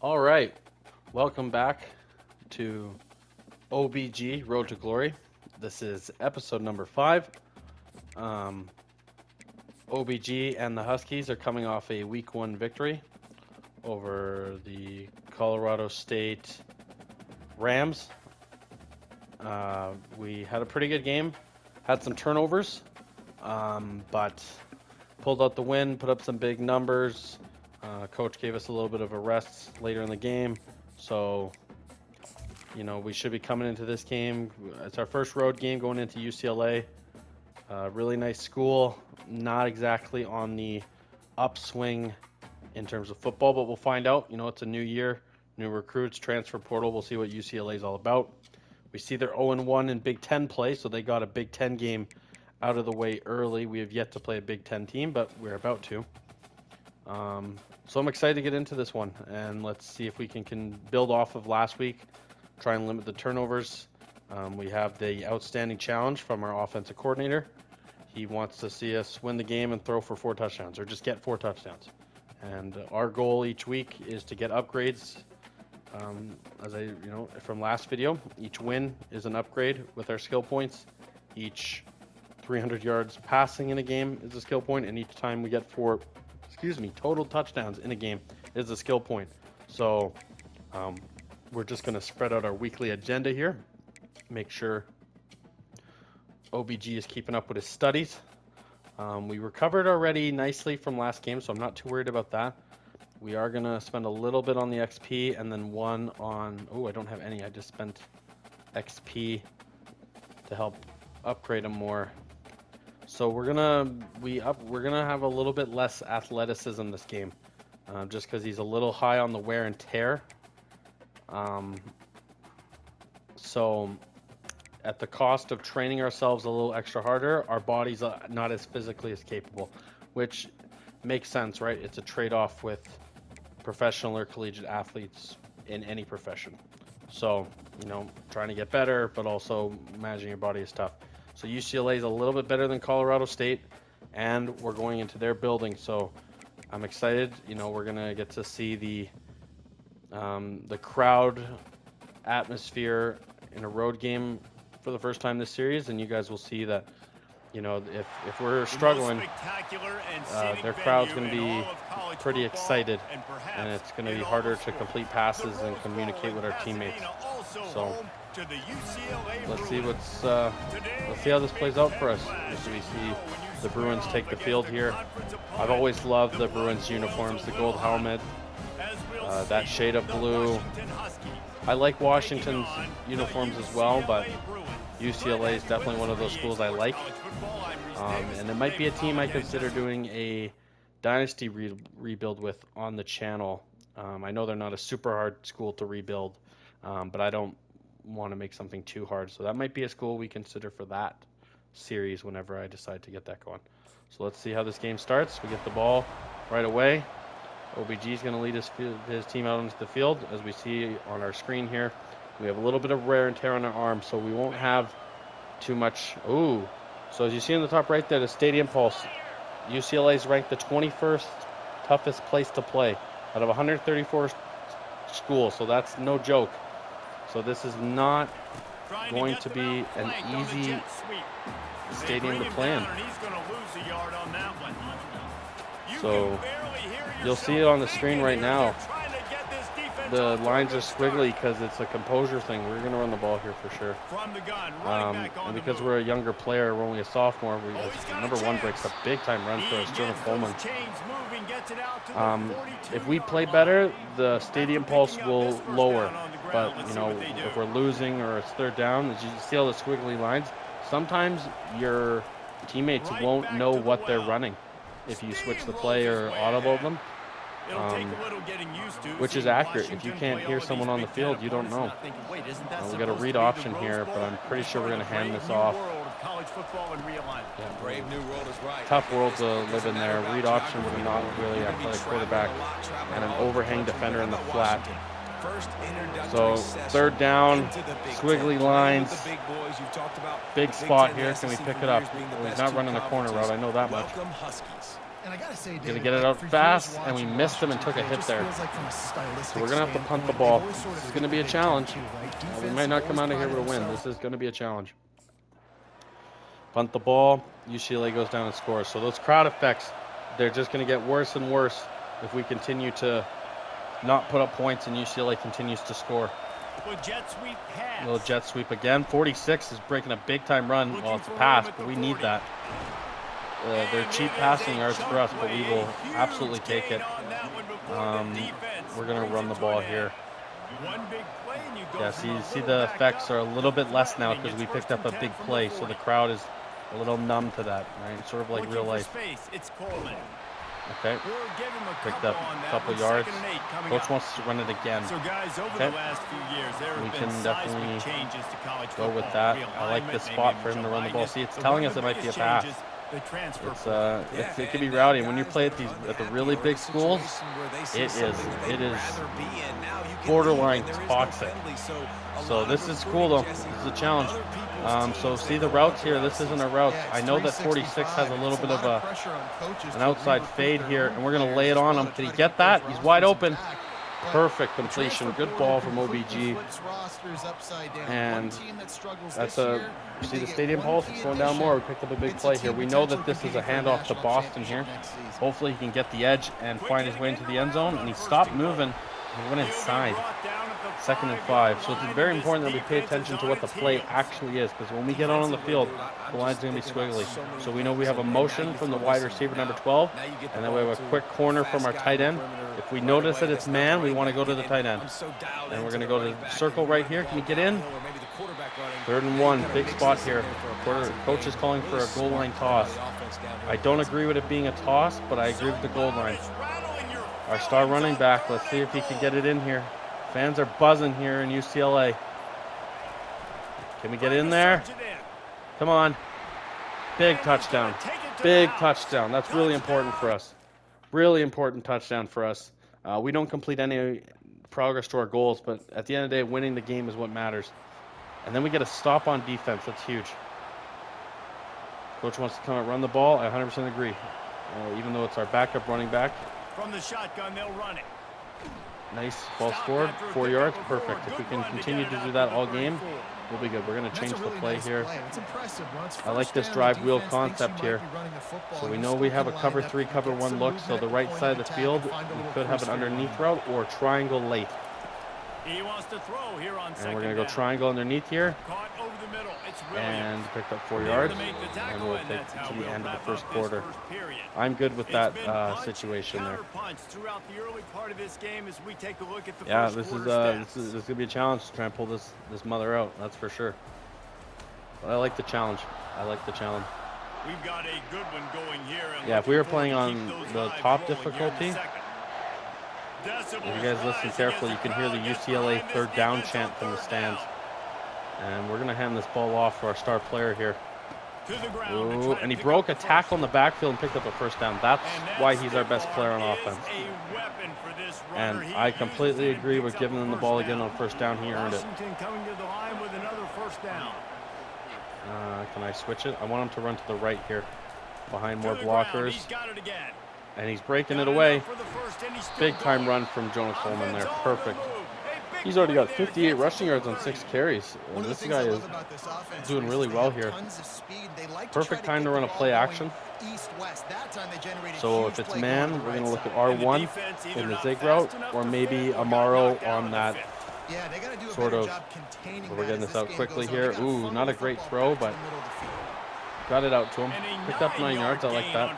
All right, welcome back to OBG, Road to Glory. This is episode number 5. OBG and the Huskies are coming off a week 1 victory over the Colorado State Rams. We had a pretty good game, had some turnovers, but pulled out the win, put up some big numbers. Coach gave us a little bit of a rest later in the game, so we should be coming into this game. It's our first road game going into UCLA. Really nice school, not exactly on the upswing in terms of football, but we'll find out. It's a new year, new recruits, transfer portal. We'll see what UCLA is all about. We see they're 0-1 in Big Ten play, so they got a Big Ten game out of the way early. We have yet to play a Big Ten team, but we're about to. So I'm excited to get into this one, and let's see if we can build off of last week, try and limit the turnovers. We have the outstanding challenge from our offensive coordinator. He wants to see us win the game and throw for 4 touchdowns, or just get 4 touchdowns. And our goal each week is to get upgrades. From last video, each win is an upgrade with our skill points. Each 300 yards passing in a game is a skill point, and each time we get 4 total touchdowns in a game is a skill point. So we're just going to spread out our weekly agenda here. Make sure OBG is keeping up with his studies. We recovered already nicely from last game, so I'm not too worried about that. We are going to spend a little bit on the XP and then one on... Oh, I don't have any. I just spent XP to help upgrade him more. So we're gonna have a little bit less athleticism this game, just because he's a little high on the wear and tear. So at the cost of training ourselves a little extra harder, our body's not as physically as capable, which makes sense, right? It's a trade-off with professional or collegiate athletes in any profession. So trying to get better, but also managing your body is tough. So UCLA is a little bit better than Colorado State, and we're going into their building. So I'm excited. We're gonna get to see the crowd atmosphere in a road game for the first time this series, and you guys will see that. If we're struggling, their crowd's going to be pretty excited, and it's going to be harder to complete passes and communicate with our teammates. So let's see how this plays out for us. As we see the Bruins take the field here. I've always loved the Bruins uniforms, the gold helmet, that shade of blue. I like Washington's uniforms as well, but UCLA is definitely one of those schools I like. And it might be a team I consider doing a dynasty rebuild with on the channel. I know they're not a super hard school to rebuild, but I don't want to make something too hard. So that might be a school we consider for that series whenever I decide to get that going. So let's see how this game starts. We get the ball right away. OBG is going to lead his team out into the field. As we see on our screen here, we have a little bit of wear and tear on our arm, so we won't have too much. Ooh. So as you see in the top right there, the Stadium Pulse, UCLA is ranked the 21st toughest place to play out of 134 schools, so that's no joke. So this is not going to be an easy stadium to play in. So you'll see it on the screen right now. The lines are squiggly because it's a composure thing. We're going to run the ball here for sure. And because we're a younger player, we're only a sophomore, number 1 breaks a big-time run for us, Jonah Coleman. If we play better, the Stadium Pulse will lower. But, if we're losing or it's third down, as you see all the squiggly lines, sometimes your teammates won't know what they're running if you switch the play or audible them. Which is accurate. If you can't hear someone on the field, you don't know. We got a read option here, but I'm pretty sure we're going to hand this off. Tough world to live in there. Read option with a not really athletic quarterback and an overhang defender in the flat. So third down, squiggly lines, big spot here. Can we pick it up? Well, he's not running the corner route, I know that much. And I gotta say, Gonna get it out fast, and we missed him and took a hit there. So we're gonna have to punt the ball. This is gonna be a challenge. We might not come out of here with a win. This is gonna be a challenge. Punt the ball. UCLA goes down and scores. So those crowd effects, they're just gonna get worse and worse if we continue to not put up points and UCLA continues to score. Little jet sweep again. 46 is breaking a big time run. Well, it's a pass, but we need that. They're cheap passing yards for us, but we will absolutely take it. We're going to run the ball here. Yeah, see the effects are a little bit less now because we picked up a big play, so the crowd is a little numb to that, right? Sort of like real life. Okay, picked up a couple yards. Coach wants to run it again. Okay, we can definitely go with that. I like this spot for him to run the ball. See, it's telling us it might be a pass. It can be rowdy. When you play at the really big schools, it is borderline toxic. So this is cool though. This is a challenge. So see the routes here. This isn't a route. I know that 46 has a little bit of an outside fade here, and we're gonna lay it on him. Did he get that? He's wide open. Perfect completion. Good ball from OBG. And that's you see the stadium pulse? It's going down more. We picked up a big play here. We know that this is a handoff to Boston here. Hopefully he can get the edge and find his way into the end zone. And he stopped moving. He went inside. 2nd and 5. So it's very important that we pay attention to what the play actually is, because when we get on the field, the line's going to be squiggly. So we know we have a motion from the wide receiver, number 12, and then we have a quick corner from our tight end. If we notice that it's man, we want to go to the tight end. And we're going to go to the circle right here. Can you get in? 3rd and 1. Big spot here. Coach is calling for a goal line toss. I don't agree with it being a toss, but I agree with the goal line. Our star running back, let's see if he can get it in here. Fans are buzzing here in UCLA. Can we get in there? Come on. Big touchdown. Big touchdown. That's really important for us. Really important touchdown for us. We don't complete any progress to our goals, but at the end of the day, winning the game is what matters. And then we get a stop on defense. That's huge. Coach wants to come and run the ball. I 100% agree. Even though it's our backup running back. From the shotgun, they'll run it. Nice. Ball scored. 4 yards. Perfect. If we can continue to do that all game, we'll be good. We're going to change the play here. I like this drive wheel concept here. So we know we have a cover 3, cover 1 look. So the right side of the field, we could have an underneath route or triangle late. And we're going to go triangle underneath here. And picked up 4 yards. And we'll take it to the end of the first quarter. I'm good with that situation there. Yeah, this is going to be a challenge to try and pull this mother out. That's for sure. But I like the challenge. I like the challenge. We've got a good one going here. Yeah, if we were playing on the top difficulty, if you guys listen carefully, you can hear the UCLA 3rd down chant from the stands. And we're going to hand this ball off for our star player here. Ooh, and he broke a tackle in the backfield and picked up a 1st down. That's why he's our best player on offense. And I completely agree with giving him the ball again on 1st down. He earned it. Can I switch it? I want him to run to the right here, behind more blockers. And he's breaking it away. Big time run from Jonah Coleman there. Perfect. He's already got 58 rushing yards on 6 carries. This guy is doing really well here. Perfect time to run a play action. So if it's man, we're going to look at R1 in the zig route, or maybe Amaro on that sort of. So we're getting this out quickly here. Ooh, not a great throw, but got it out to him. Picked up 9 yards. I like that.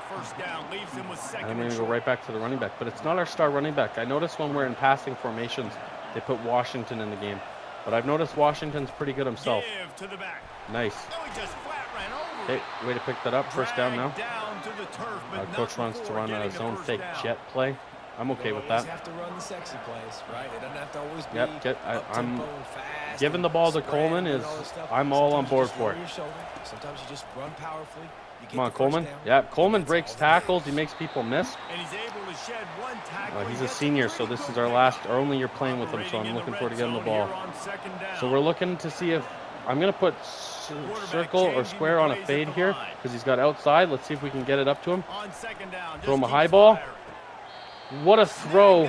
And I'm going to go right back to the running back. But it's not our star running back. I noticed when we're in passing formations, they put Washington in the game. But I've noticed Washington's pretty good himself. Nice. Okay, way to pick that up. 1st down now. Coach wants to run a zone fake jet play. I'm okay with that. Yep, I'm giving the ball to Coleman. I'm all on board for it. Sometimes you just run powerfully. Come on, Coleman. Yeah, Coleman breaks tackles. He makes people miss. He's a senior, so this is our only year playing with him, so I'm looking forward to getting the ball. So we're looking to see if I'm going to put circle or square on a fade here because he's got outside. Let's see if we can get it up to him. Throw him a high ball. What a throw.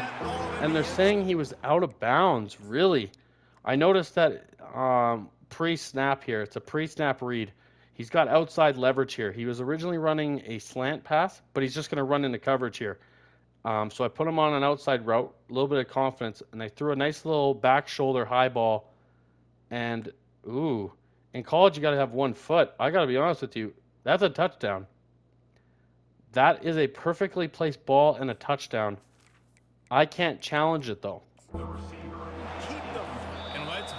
And they're saying he was out of bounds. Really? I noticed that pre-snap here. It's a pre-snap read. He's got outside leverage here. He was originally running a slant pass, but he's just going to run into coverage here. So I put him on an outside route, a little bit of confidence, and I threw a nice little back shoulder high ball. And, ooh, in college you got to have 1 foot. I got to be honest with you, that's a touchdown. That is a perfectly placed ball and a touchdown. I can't challenge it, though.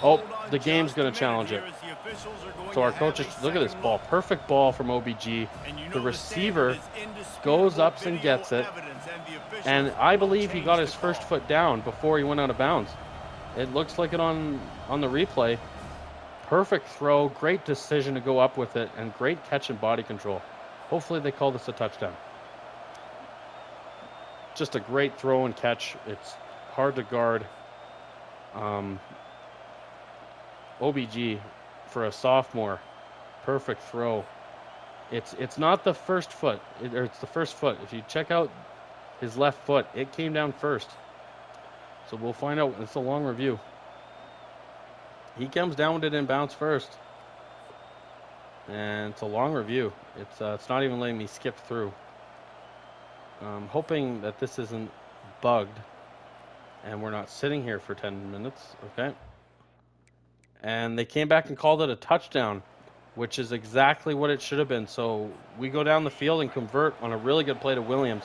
Oh, the game's going to challenge it. So our coaches, look at this ball. Perfect ball from OBG. The receiver goes up and gets it. And I believe he got his first foot down before he went out of bounds. It looks like it on the replay. Perfect throw, great decision to go up with it, and great catch and body control. Hopefully they call this a touchdown. Just a great throw and catch. It's hard to guard. OBG for a sophomore, perfect throw. It's not the first foot, it's the first foot. If you check out his left foot, it came down first. So we'll find out. It's a long review. He comes down with it in bounds first. And it's a long review. It's not even letting me skip through. I'm hoping that this isn't bugged and we're not sitting here for 10 minutes. Okay. And they came back and called it a touchdown, which is exactly what it should have been. So we go down the field and convert on a really good play to Williams.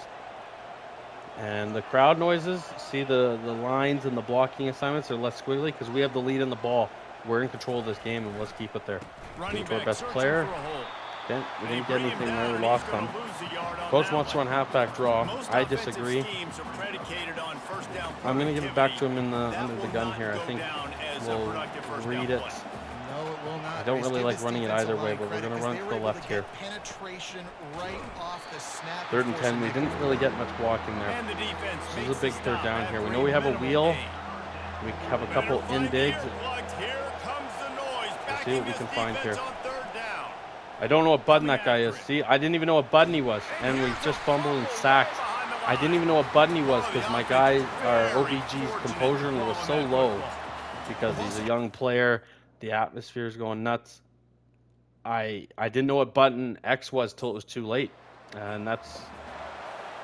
And the crowd noises, see the lines and the blocking assignments are less squiggly because we have the lead in the ball. We're in control of this game, and let's keep it there. Give to our best player. Okay, we didn't get anything there. We lost them. Coach wants to run halfback draw. I disagree. I'm going to give it back to him under the gun here. I think we'll read it. I don't really like running it either way, but we're going to run it to the left here. 3rd and 10. We didn't really get much blocking there. This is a big 3rd down here. We know we have a wheel. We have a couple in digs. Let's see what we can find here. I don't know what button that guy is. See, I didn't even know what button he was, and we just fumbled and sacked. I didn't even know what button he was because my guy, our OBG's composure was so low because he's a young player. The atmosphere is going nuts. I didn't know what button X was till it was too late. And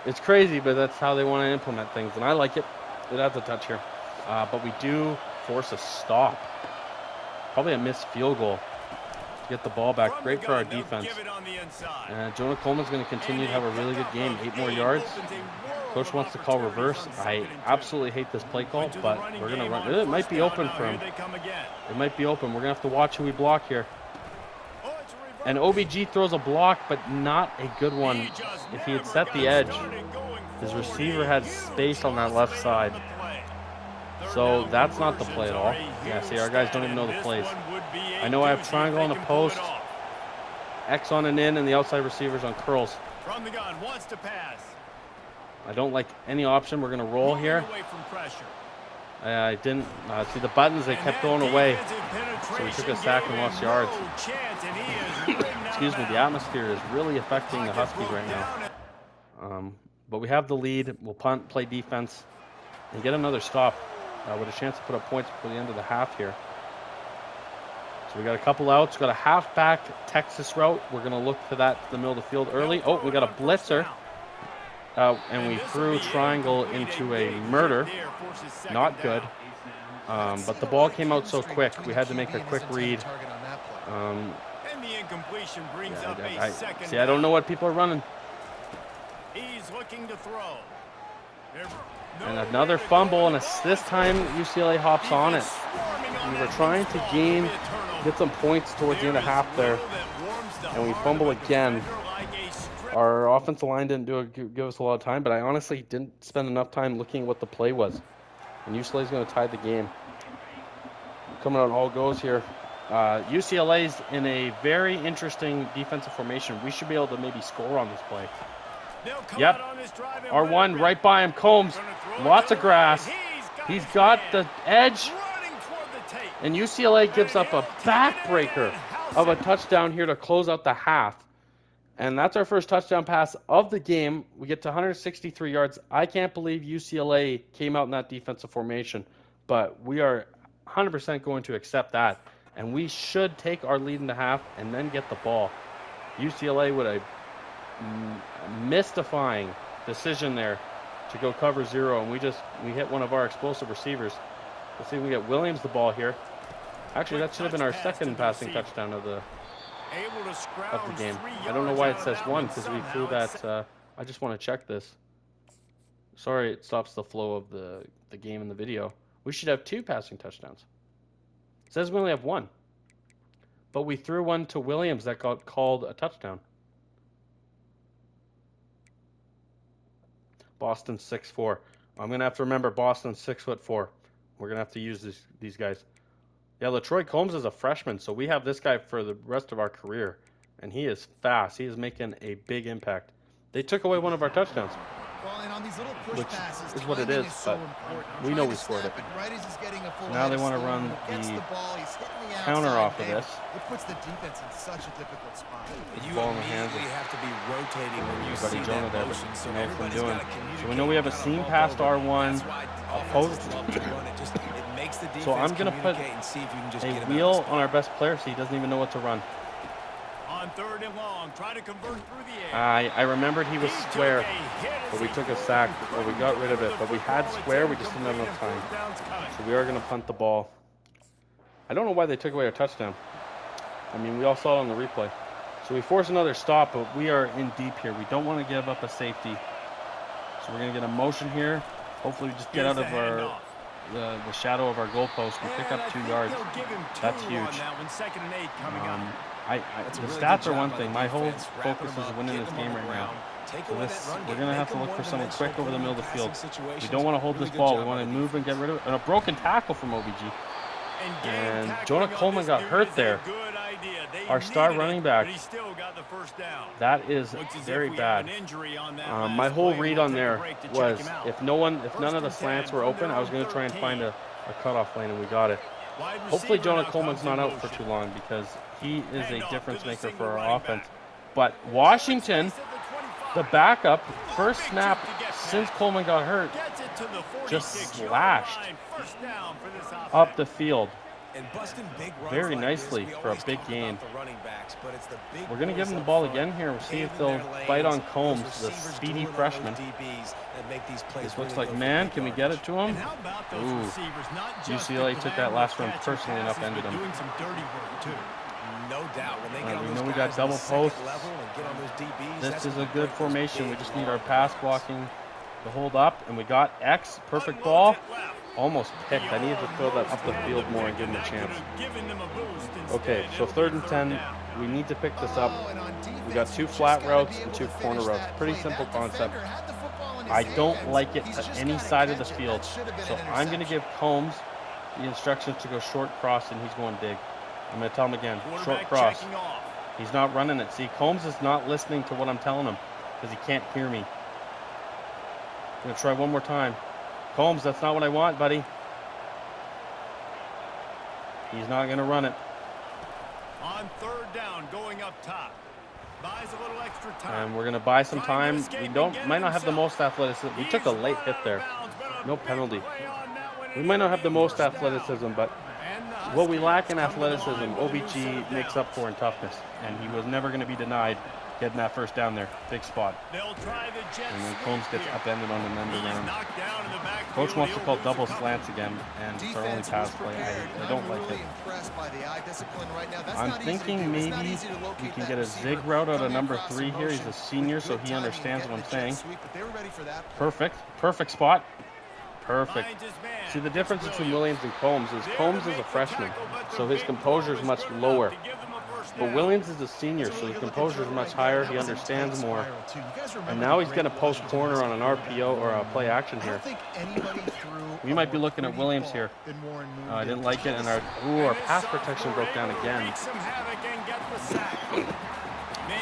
it's crazy, but that's how they want to implement things. And I like it. It has a touch here. But we do force a stop. Probably a missed field goal to get the ball back. Great for our defense. And Jonah Coleman's going to continue to have a really good game. 8 more yards. Coach wants to call reverse. I absolutely hate this play call, but we're going to run. It might be open for him. It might be open. We're going to have to watch who we block here. And OBG throws a block, but not a good one. If he had set the edge, his receiver had space on that left side. So that's not the play at all. Yeah, see, our guys don't even know the plays. I know I have triangle on the post, X on an in, and the outside receivers on curls. From the gun, wants to pass. I don't like any option. We're going to roll here. I didn't see the buttons. They kept going away. So we took a sack and lost yards. Excuse me. The atmosphere is really affecting the Huskies right now. But we have the lead. We'll punt, play defense, and get another stop with a chance to put up points before the end of the half here. So we got a couple outs. We got a halfback Texas route. We're going to look to that to the middle of the field early. Oh, we got a blitzer. And we threw triangle into a murder. Not good. But the ball came out so quick. We had to make a quick read. See, I don't know what people are running. He's looking to throw. And another fumble, and this time UCLA hops on it. We were trying to get some points towards the end of half there, and we fumble again. Our offensive line didn't give us a lot of time, but I honestly didn't spend enough time looking at what the play was. And UCLA is going to tie the game. Coming out all goes here. UCLA's in a very interesting defensive formation. We should be able to maybe score on this play. Yep. R1 right by him. Combs. Lots of grass. He's got the edge. And UCLA gives up a backbreaker of a touchdown here to close out the half. And that's our first touchdown pass of the game. We get to 163 yards. I can't believe UCLA came out in that defensive formation, but we are 100% going to accept that. And we should take our lead in the half and then get the ball. UCLA with a mystifying decision there to go cover 0, and we hit one of our explosive receivers. Let's see if we get Williams the ball here. Actually, that should have been our second passing touchdown of the game. I don't know why it says 1 because we threw that. I just want to check this. Sorry, it stops the flow of the game in the video. We should have 2 passing touchdowns. It says we only have 1. But we threw one to Williams that got called a touchdown. Boston 6'4". I'm going to have to remember Boston's 6'4". We're going to have to use these guys. Yeah, LaTroy Combs is a freshman, so we have this guy for the rest of our career. And he is fast. He is making a big impact. They took away one of our touchdowns. Well, and on these little push passes, is what it is, but we know we scored it. Now they want to run the counter off of this. It puts the defense in such a difficult spot. You ball in the hands have to be rotating when you see Jonah there, but you know what I'm doing. So we know we have a seam past R1, a post. So I'm going to put a wheel on our best player so he doesn't even know what to run. On 3rd and long, try to convert through the air. I remembered he was square, but we took a sack, or we got rid of it. But we had square, we just didn't have enough time. So we are going to punt the ball. I don't know why they took away our touchdown. I mean, we all saw it on the replay. So we force another stop, but we are in deep here. We don't want to give up a safety. So we're going to get a motion here. Hopefully we just get out of our the shadow of our goalpost. We pick up 2 yards. That's huge. The stats are one thing. My whole focus is winning this game right now. So we're going to have to look for someone quick over the middle of the field. We don't want to hold this ball. We want to move and get rid of it. And a broken tackle from OBG. And Jonah Coleman got hurt there. Our star running back. That is very bad. My whole read on there was if none of the slants were open, I was going to try and find a cutoff lane, and we got it. Hopefully Jonah Coleman's not out for too long because he is a difference maker for our offense. But Washington, the backup, first snap since Coleman got hurt, just slashed up the field very nicely for a big gain. We're going to give them the ball again here. We'll see if they'll bite on Combs, the speedy freshman. This looks like man. Can we get it to him? Ooh. UCLA took that last run personally and upended him. We know we got double posts. This is a good formation. We just need our pass blocking to hold up, and we got X. Perfect ball. Almost picked. I needed to throw that up the field more and give him a chance. Okay, so 3rd and 10. We need to pick this up. We got 2 flat routes and 2 corner routes. Pretty simple concept. I don't like it at any side of the field. So I'm going to give Combs the instructions to go short cross, and he's going dig. I'm going to tell him again, short cross. He's not running it. See, Combs is not listening to what I'm telling him because he can't hear me. I'm going to try one more time. Combs, that's not what I want, buddy. He's not going to run it. On 3rd down, going up top. Buys a little extra time. And we're going to buy some time. We might not have the most athleticism. We took a late hit there. No penalty. We might not have the most athleticism, but what we lack in athleticism, OBG makes up for in toughness. And he was never going to be denied getting that first down there. Big spot. And then Combs gets upended on an end around. Coach wants to call double slants again, and it's our only pass play. I don't like it. I'm thinking maybe we can get a zig route out of number 3 here. He's a senior, so he understands what I'm saying. Perfect. Perfect spot. Perfect. See, the difference between Williams and Combs is a freshman, so his composure is much lower. But Williams is a senior, so his composure is much higher. He understands more. And now he's going to post corner on an RPO or a play action here. We might be looking at Williams here. I didn't like it, and our pass protection broke down again.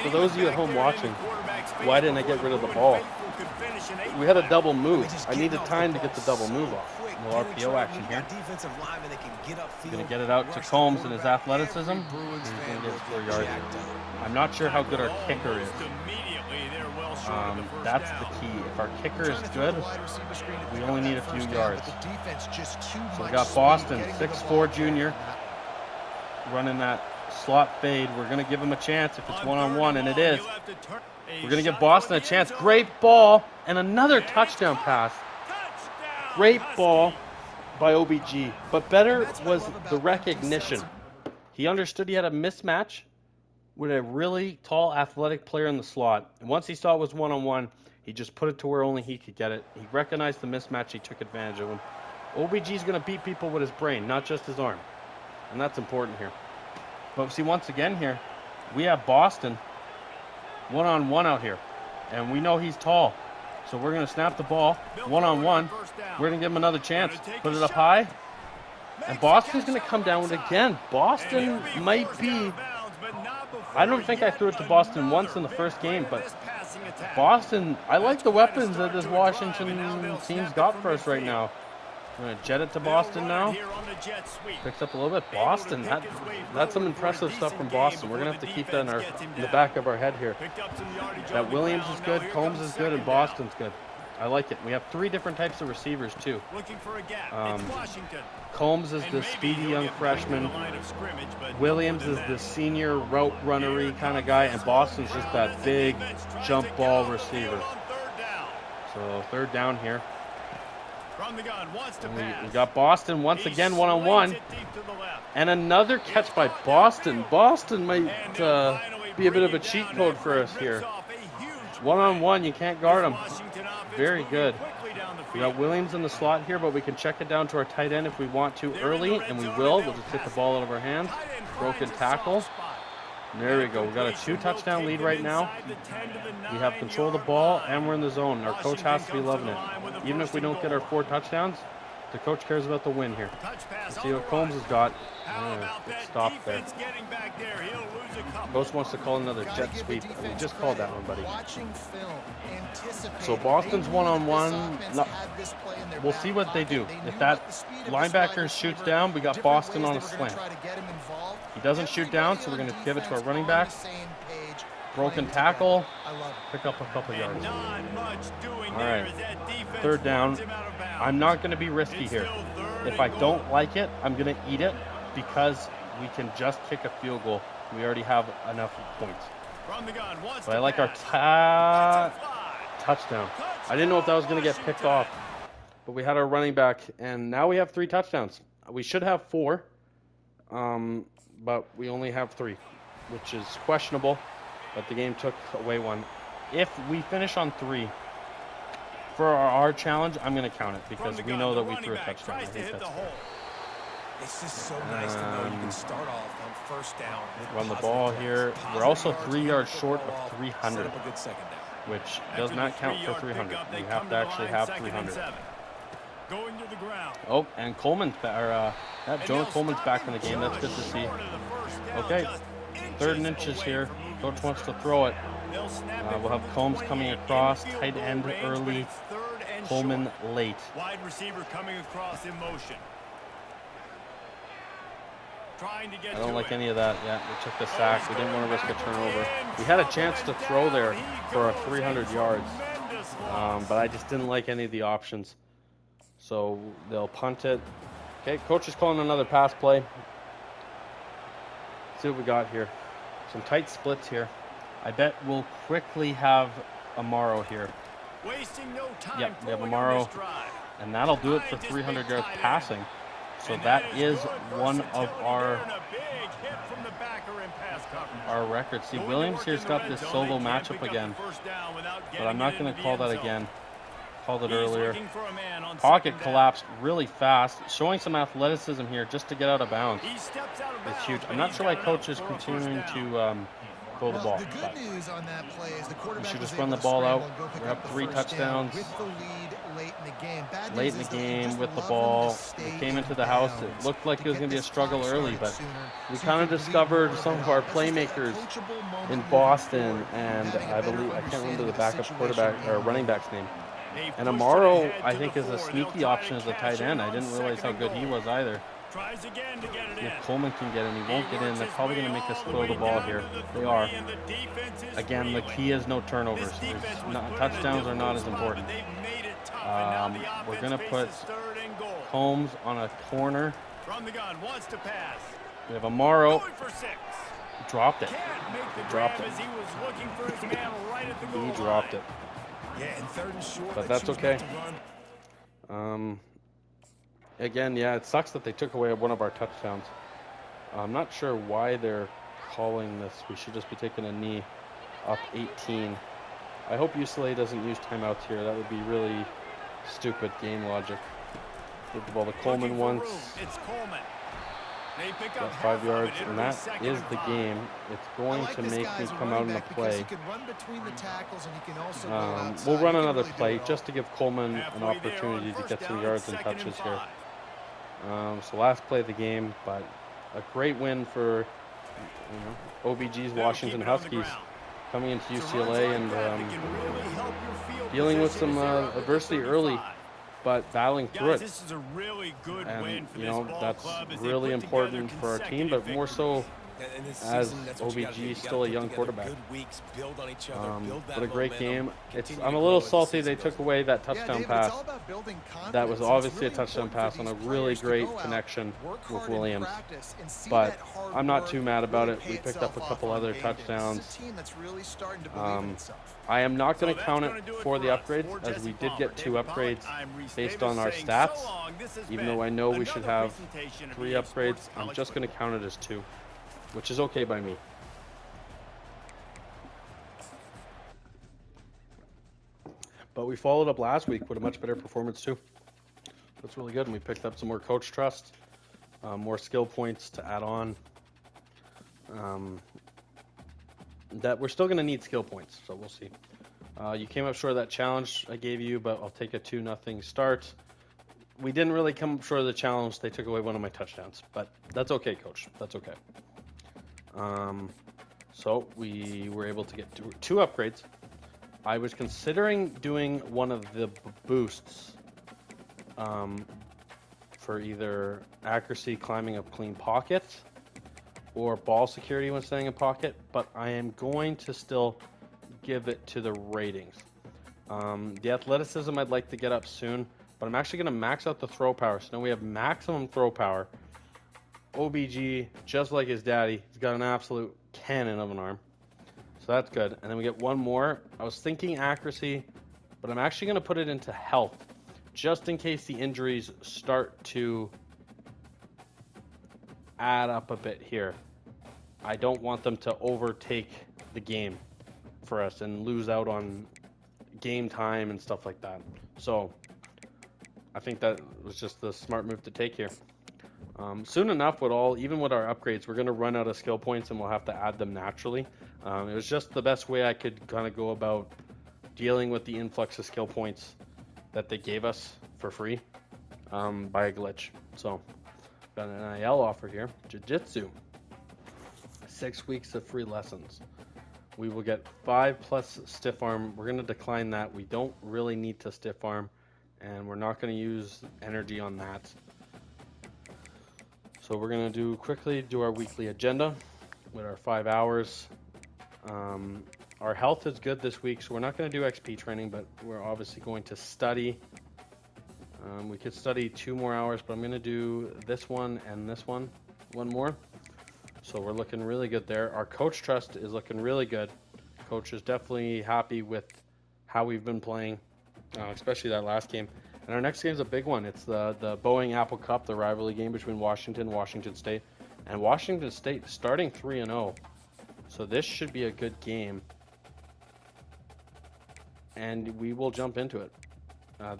For those of you at home watching, why didn't I get rid of the ball? We had a double move. I needed time to get the double move off. little RPO action here. Defensive linemen that can get upfield. Going to get it out to Combs and his athleticism. He's going to get 4 yards. I'm not sure how good our kicker is. That's the key. If our kicker is good, we only need a few yards. So we got Boston, 6'4" junior, running that slot fade. We're going to give him a chance if it's one-on-one, and it is. We're going to give Boston a chance. Great ball, and another touchdown pass. Great ball by OBG, but better was the recognition. He understood he had a mismatch with a really tall, athletic player in the slot. And once he saw it was one-on-one, he just put it to where only he could get it. He recognized the mismatch. He took advantage of him. OBG's going to beat people with his brain, not just his arm. And that's important here. But see, once again here, we have Boston one-on-one out here. And we know he's tall. So we're going to snap the ball one-on-one. We're going to give him another chance. Put it up high. And Boston's going to come down with it again. Boston might be... I don't think I threw it to Boston once in the first game, but Boston, I like the weapons that this Washington team's got for us right now. I'm going to jet it to Boston now. Picks up a little bit. Boston, that's some impressive stuff from Boston. We're going to have to keep that in the back of our head here. That Williams is good, Combs is good, and Boston's good. I like it. We have 3 different types of receivers, too. Combs is the speedy young freshman. Williams is the senior route runnery kind of guy, and Boston's just that big jump ball receiver. So 3rd down here. We got Boston once again one-on-one. And another catch by Boston. Boston might be a bit of a cheat code for us here. One-on-one, you can't guard him. Very good. We got Williams in the slot here, but we can check it down to our tight end if we want to early, and we will. We'll just get the ball out of our hands. Broken tackle. There we go. We got a 2-touchdown lead right now. We have control of the ball, and we're in the zone. Our coach has to be loving it. Even if we don't get our 4 touchdowns, the coach cares about the win here. Let's see what Combs has got. It stopped there. Coach wants to call another jet sweep. We just called that one, buddy. So Boston's one-on-one. We'll see what they do. If that linebacker shoots down, we got Boston on a slant. He doesn't shoot down, so we're going to give it to our running back. Broken tackle. Pick up a couple yards. All right. 3rd down. I'm not going to be risky here. If I don't like it, I'm going to eat it because we can just kick a field goal. We already have enough points. But I like our touchdown. I didn't know if that was going to get picked off, but we had our running back, and now we have 3 touchdowns. We should have 4, but we only have 3, which is questionable, but the game took away 1. If we finish on 3, for our challenge, I'm going to count it because we know that we threw a touchdown. I think that's fair. It's just so nice to know you can start off on 1st down. Run the ball here. We're also 3 yards short of 300, which does not count for 300. We have to actually have 300. Oh, and Coleman's back. Jonah Coleman's back in the game. That's good to see. Okay, 3rd and inches here. Coach wants to throw it. We'll have Combs coming across, tight end early, Coleman late. Wide receiver coming across in motion. I don't like any of that. Yeah, we took the sack. We didn't want to risk a turnover. We had a chance to throw there for 300 yards, but I just didn't like any of the options. So they'll punt it. Okay, coach is calling another pass play. Let's see what we got here. Some tight splits here. I bet we'll quickly have Amaro here. Yep, we have Amaro, and that'll do it for 300 yards passing. So that is one of our records. See, Williams here's got this solo matchup again, but I'm not going to call that again. Called it earlier. Pocket collapsed really fast, showing some athleticism here just to get out of bounds. It's huge. I'm not sure why coach is continuing to throw the ball. But we should just run the ball out. We're up 3 touchdowns. Late in the game with the ball. We came into the house. It looked like it was going to be a struggle early, but we kind of discovered some of our playmakers in Boston, and I can't remember the backup quarterback or running back's name. And Amaro, I think, is a sneaky option as a tight end. I didn't realize how good he was either. Tries again to get it If in. Coleman can get in, he won't get in. They're probably going to make us throw the ball here. They are. Again, the key is no turnovers. Touchdowns are not as important. We're going to put Combs on a corner. From the gun, wants to pass. We have Amaro. Going for 6. Dropped it. Can't make the Dropped grab it. as he was looking for his man right at the goal He dropped line. it. Yeah, and 3rd and short. But they that's choose okay. not to run. Again, yeah, it sucks that they took away one of our touchdowns. I'm not sure why they're calling this. We should just be taking a knee up 18. I hope UCLA doesn't use timeouts here. That would be really stupid game logic. Give the ball to Coleman once. It's Coleman. They pick Got up 5 yards, half of it. and that is the game. It's going to make me come out in the play. We'll run another play just to give Coleman an opportunity to get some yards and touches here. So last play of the game, but a great win for OBG's Washington Huskies coming into UCLA and dealing with some adversity early, but battling through it. This is a really good And win for this ball that's club as they really put important together for our team, but more so And this as season, that's what you gotta do. OBG You is gotta still a put young together quarterback. Good weeks, build on each other, build that What a great momentum, game. continue I'm to a little grow as the salty season they goes took on. away that touchdown pass. That was obviously a touchdown pass on a really great connection with Williams. But I'm not too mad about it. We picked up a couple other touchdowns. I am not going to count it for the upgrades, as we did get 2 upgrades based on our stats. Even though I know we should have 3 upgrades, I'm just going to count it as 2, which is okay by me. But we followed up last week with a much better performance too. That's really good, and we picked up some more coach trust, more skill points to add on. That we're still going to need skill points, so we'll see. You came up short of that challenge I gave you, but I'll take a 2-0 start. We didn't really come up short of the challenge. They took away one of my touchdowns, but that's okay, coach. That's okay. So we were able to get 2 upgrades. I was considering doing one of the boosts for either accuracy climbing a clean pocket or ball security when staying in pocket, but I am going to still give it to the ratings. The athleticism I'd like to get up soon, but I'm actually going to max out the throw power. So now we have maximum throw power. OBG, just like his daddy, he's got an absolute cannon of an arm. So that's good. And then we get one more. I was thinking accuracy, but I'm actually going to put it into health, just in case the injuries start to add up a bit here. I don't want them to overtake the game for us and lose out on game time and stuff like that. So I think that was just the smart move to take here. Soon enough, even with our upgrades, we're going to run out of skill points and we'll have to add them naturally. It was just the best way I could kind of go about dealing with the influx of skill points that they gave us for free by a glitch. So, got an NIL offer here. Jiu-Jitsu. 6 weeks of free lessons. We will get 5+ stiff arm. We're going to decline that. We don't really need to stiff arm, and we're not going to use energy on that. So we're going to quickly do our weekly agenda with our 5 hours. Our health is good this week, so we're not going to do XP training, but we're obviously going to study. We could study 2 more hours, but I'm going to do this one and this one more. So we're looking really good there. Our coach trust is looking really good. Coach is definitely happy with how we've been playing, especially that last game. And our next game is a big one. It's the Boeing Apple Cup, the rivalry game between Washington State. And Washington State starting 3-0. So this should be a good game. And we will jump into it.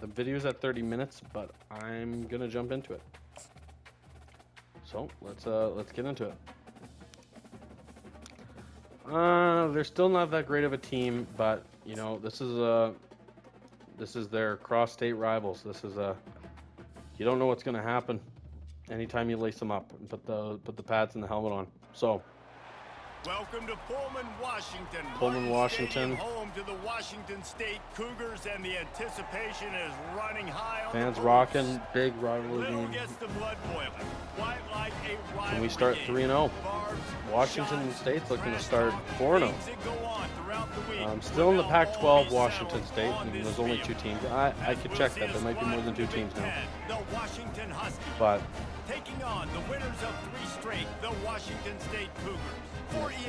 The video is at 30 minutes, but I'm going to jump into it. So let's get into it. They're still not that great of a team, but you know, this is their cross-state rivals. You don't know what's going to happen anytime you lace them up and put the pads and the helmet on. So Welcome to Pullman, Washington. Pullman, Washington. Home to the Washington State Cougars, and the anticipation is running high on Fans the rocking, big rivalry Little game. gets the blood boiling. Quite like a rivalry Can we start game. 3-0? Barbs, Washington shots, State's looking to crash start talk, 4-0. things that go on throughout the week. Still in the will Pac-12, all be Washington settled State, on and this there's only 2 field. teams. I As could we'll check see that. a There might be squad more than 2 from the teams Big now. Ten, the Washington Huskies. But Taking on the winners of 3 straight, the Washington State Cougars.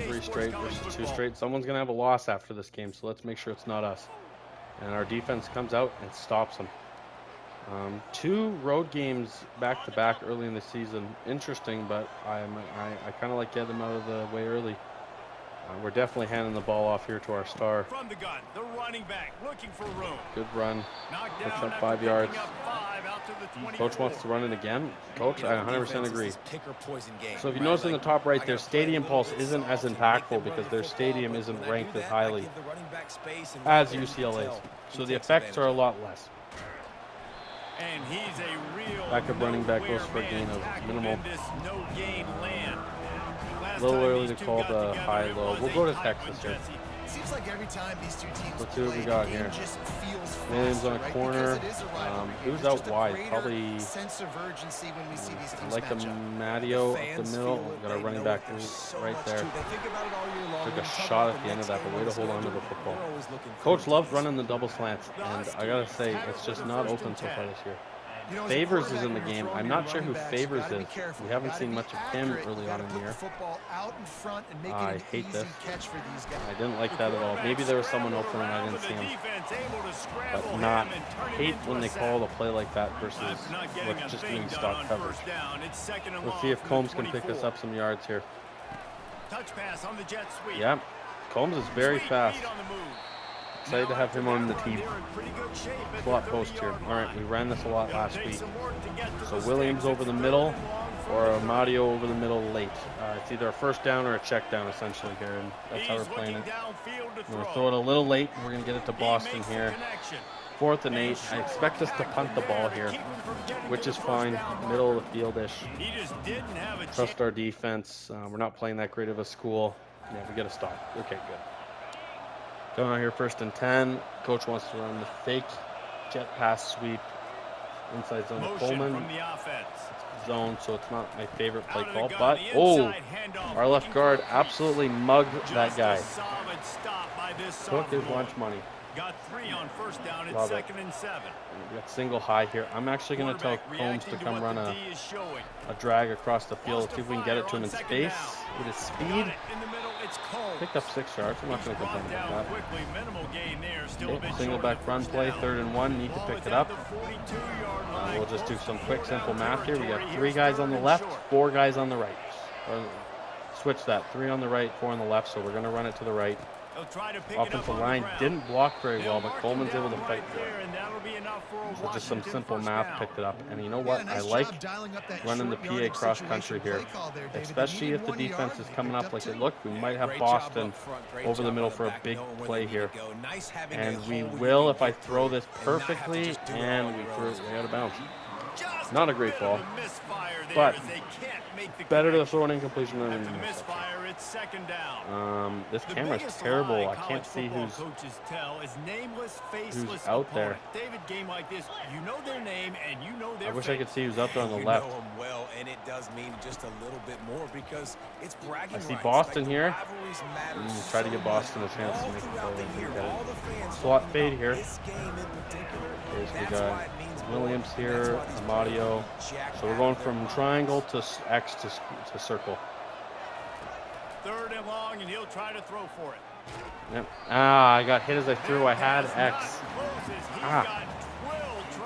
3 straight versus 2 straight. Someone's going to have a loss after this game, so let's make sure it's not us. And our defense comes out and stops them. 2 road games back-to-back early in the season. Interesting, but I kind of like getting them out of the way early. We're definitely handing the ball off here to our star. From the gun, the running back looking for room. Good run. Knocked Picks down up after 5 yards. picking up 5 out to the 24. Coach wants to run it again. Coach, I 100% agree. Pick or poison game. So if you notice in the top right, their stadium pulse isn't as impactful because their stadium isn't ranked as highly as UCLA's. So the effects are a lot less. And he's a real Backup running back goes for a gain of minimal. A little early to call the high-low. We'll go to Texas here. Seems like every time these 2 teams Let's see what we play, got the game here. just feels Williams on a faster, right? corner. Because it is a rivalry game. Who's There's out just a wide? greater Probably sense of urgency when we see these teams like a match up. Matteo up the middle. Got a running back right there. Took a shot at the end of that, but way to hold on to the football. Coach loves running the double slants, and I gotta say, it's just not open so far this year. You know, as a Favors is quarterback, in the when you're game. throwing I'm your not sure who running backs, Favors you gotta be is. careful. We You haven't gotta seen be much of him accurate. early You on gotta in the put year. the football out in front and make I it an hate easy this. catch for these guys. I didn't like that at all. Maybe there was someone open and I didn't see him. But not hate when they call the play like that versus what's just doing stock coverage. Let's see if Combs can pick us up some yards here. Touch pass on the jet sweep. Yeah, Combs is very fast. Excited to have him on the team. Slot post here. All right, we ran this a lot last week. So Williams over the middle or Mario over the middle late. It's either a first down or a check down essentially here, and that's how we're playing it. We're going to throw it a little late. We're going to get it to Boston here. 4th and 8. I expect us to punt the ball here, which is fine. Middle of the field-ish. Trust our defense. We're not playing that great of a school. Yeah, we get a stop. Okay, good. Going out here 1st and 10. Coach wants to run the fake jet pass sweep. Inside zone to Coleman. Zone, so it's not my favorite play call. But, oh, our left guard absolutely mugged that guy. Took his lunch money. Got 3 on first down. It's Love it. 2nd and 7. We got single high here. I'm actually going to tell Combs to come run a drag across the field. See if we can get it to him in space with his speed. Picked up 6 yards. I'm not going to complain about that. Okay, single back run play, 3rd and 1. Need to pick it up. We'll just do some quick, simple math here. We got 3 guys on the left, 4 guys on the right. Or switch that. 3 on the right, 4 on the left. So we're going to run it to the right. Offensive line didn't block very well, but Coleman's able to fight for it. So just some simple math picked it up. And you know what? I like running the PA cross country here, especially if the defense is coming up like it looked. We might have Boston over the middle for a big play here. And we will if I throw this perfectly, and we threw it way out of bounds. Not a great ball, but better to throw an incompletion than a misfire. This camera's terrible. I can't see who's out there. I wish I could see who's out there on the left. I see Boston here. Try to give Boston a chance to make it. Slot fade here. Okay, so we got Williams here, Amadio. So we're going from triangle to X to circle. 3rd and long, and he'll try to throw for it. Yep. I got hit as I threw. I had X.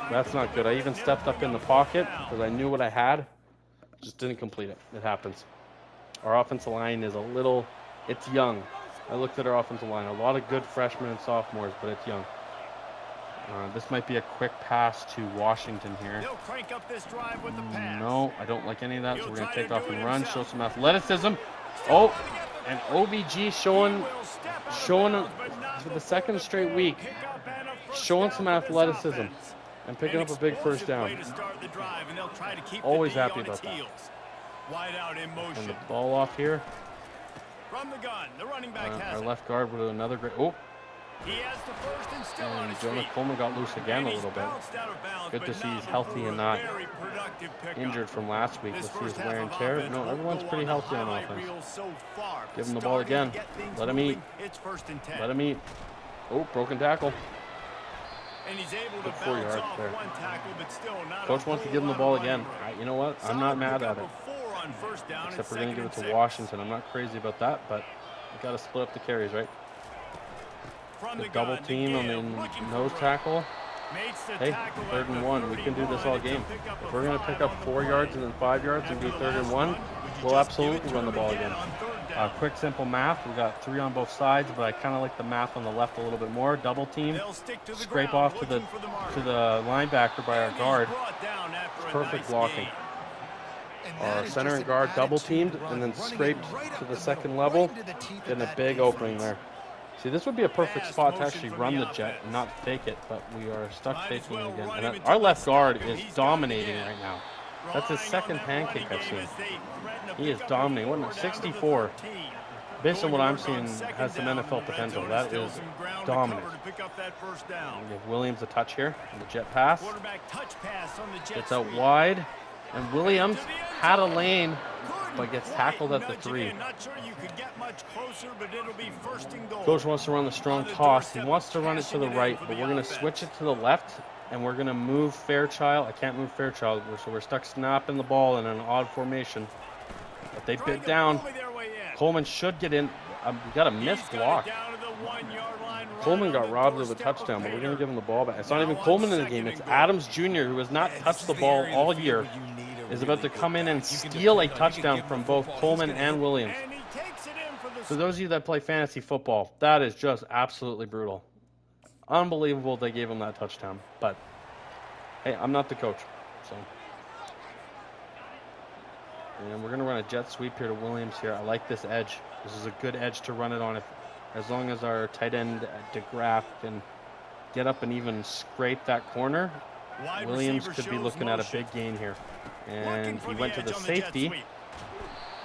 That's not good. I even stepped up in the pocket because I knew what I had. Just didn't complete it. It happens. Our offensive line is a little, it's young. I looked at our offensive line. A lot of good freshmen and sophomores, but it's young. This might be a quick pass to Washington here. He'll crank up this drive with the pass. No, I don't like any of that, so we're going to take off and run, show some athleticism. Oh, and OBG showing for the 2nd straight week, showing some athleticism and picking up a big first down. Always happy about that. And the ball off here. From the gun, the running back has our it. left guard with another great. Oh, He has the first and still on and his Jonah feet. Coleman got loose again And a he's little bit. bounced out of bounds, Good to but see he's not healthy before and a not very productive pickup. injured from last week. This Let's see first his half wear and of tear. offense No, won't everyone's go pretty on the healthy on highlight offense. reel so far. Give him the ball Starting to again. get things Let him moving. eat. It's 1st and 10. Let him eat. Oh, broken tackle. And he's able Good to 4 bounce yards off there. one tackle, but still not Coach a wants to whole give him the lot ball of again. running room. You know what? I'm Solid not mad pickup at it. of 4 on first down and Except we're going to give it 2nd to and 6. Washington. I'm not crazy about that, but we got to split up the carries, right? From The the double gun, team on the give, looking for nose room. tackle. Makes the Hey, tackle 3rd at and the 1. We can do this all 31. game. It's a pickup If of we're going to 5 pick up on the 4 play. yards and then 5 yards and After be the 3rd and last 1, would you we'll just give it absolutely to run the him ball again again. on 3rd down? Quick, simple math. We got 3 on both sides, but I kind of like the math on the left a little bit more. Double team, They'll stick to the scrape ground, off to the looking for the marker. linebacker by our And he's guard. brought down after a Perfect nice blocking. gain. And Our that is center just and an guard double attitude teamed run, and then running it scraped right to up the the second middle, level. right into the teeth of Getting a that big defense. opening there. See, this would be a perfect Fast spot to motion actually from run the the jet offense. and not fake it, but we are stuck Might as faking well it again. run And him that- until our they left stop guard him. is He's got it dominating again. right now. That's his Relying second on that pancake running I've game seen. as they threaten to He is pick up a dominating. What, four down to the 64. 13. Based on what Going I'm to work on seeing, 2nd has some down in NFL the red potential. zone. That Still is some ground dominant. to cover to pick up that first down. Give Williams a touch here. The jet pass. Quarterback touch pass on the jet Gets out sweep. wide. And Williams To the end had a zone. lane, Couldn't but gets quite tackled at the nudge it 3. in. Not sure you could get much closer, but it'll be 1st and goal. Coach wants to run the strong On the toss. He doorstep wants of to run it to cashing the it in right, for but the we're going to offense. switch it to the left, and we're going to move Fairchild. I can't move Fairchild, so we're stuck snapping the ball in an odd formation. But they Trying bit to down. bully their way in. Coleman should get in. We got a missed He's got it block. down to the 1 yard line, right Coleman on got the robbed of a doorstep touchdown, but we're Vader. going to give him the ball back. It's not Now even on Coleman in the 2nd game. and It's goal. Adams Jr., who has not Yeah, this touched is the the ball area of the all field year, where you need a is really about to good come in back. and You can steal a depend on- you can touchdown give him from the both football, he's Coleman gonna and hit. Williams. And he takes it in for the For those of you that play fantasy football, that is just absolutely brutal. Unbelievable they gave him that touchdown. But, hey, I'm not the coach. So, and we're going to run a jet sweep here to Williams here. I like this edge. This is a good edge to run it on as long as our tight end DeGraff can get up and even scrape that corner. Wide Williams receiver could be shows looking at a motion. big gain here. Looking And for he went to edge the on jet safety, sweep.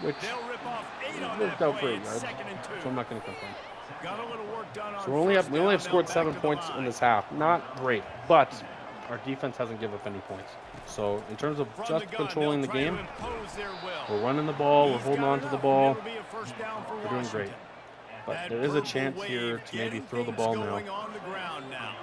which They'll rip off 8 on worked that out for play. 8 It's yards. 2nd and 2. So I'm not going to complain. Got a little work done on So we only have first scored down, now 7 back to the points in line. this half. Not great, but our defense hasn't given up any points. So in terms of From just the gun, controlling they'll the try to game, impose their will. we're running the ball, we're He's holding got on to the enough, ball. and it'll be a first down for We're doing great. Washington. But That there is a purple chance here wave to maybe getting throw the things ball now. going on the ground now.